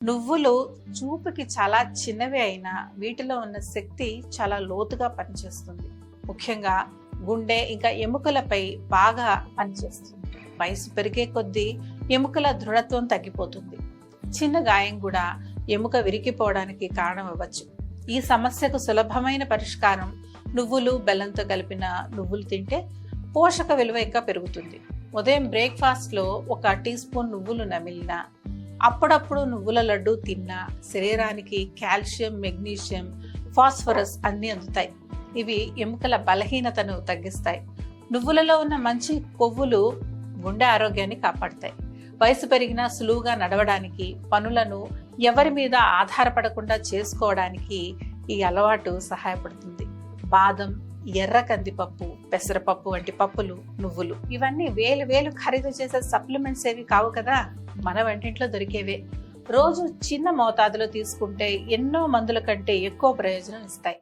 నువ్వులు చూపుకి చాలా చిన్నవి అయినా వీటిలో ఉన్న శక్తి చాలా లోతుగా పనిచేస్తుంది. ముఖ్యంగా గుండె ఇంకా ఎముకలపై బాగా పనిచేస్తుంది. వయసు పెరిగే కొద్దీ ఎముకల దృఢత్వం తగ్గిపోతుంది. చిన్న గాయం కూడా ఎముక విరిగిపోవడానికి కారణం అవ్వచ్చు. ఈ సమస్యకు సులభమైన పరిష్కారం నువ్వులు బెల్లంతో కలిపిన నువ్వులు తింటే పోషక విలువ ఇంకా పెరుగుతుంది. ఉదయం బ్రేక్ఫాస్ట్లో 1 టీ స్పూన్ నువ్వులు నమిలినా, అప్పుడప్పుడు నువ్వుల లడ్డు తిన్నా శరీరానికి కాల్షియం, మెగ్నీషియం, ఫాస్ఫరస్ అన్నీ అందుతాయి. ఇవి ఎముకల బలహీనతను తగ్గిస్తాయి. నువ్వులలో ఉన్న మంచి కొవ్వులు గుండె ఆరోగ్యాన్ని కాపాడుతాయి. వయసు పెరిగినా సులువుగా నడవడానికి, పనులను ఎవరి మీద ఆధారపడకుండా చేసుకోవడానికి ఈ అలవాటు సహాయపడుతుంది. బాదం, ఎర్ర కందిపప్పు, పెసరపప్పు వంటి పప్పులు, నువ్వులు ఇవన్నీ వేలు ఖరీదు చేసే సప్లిమెంట్స్ ఏవి కావు కదా, మన వంటింట్లో దొరికేవే. రోజు చిన్న మోతాదులో తీసుకుంటే ఎన్నో మందుల కంటే ఎక్కువ ప్రయోజనం ఇస్తాయి.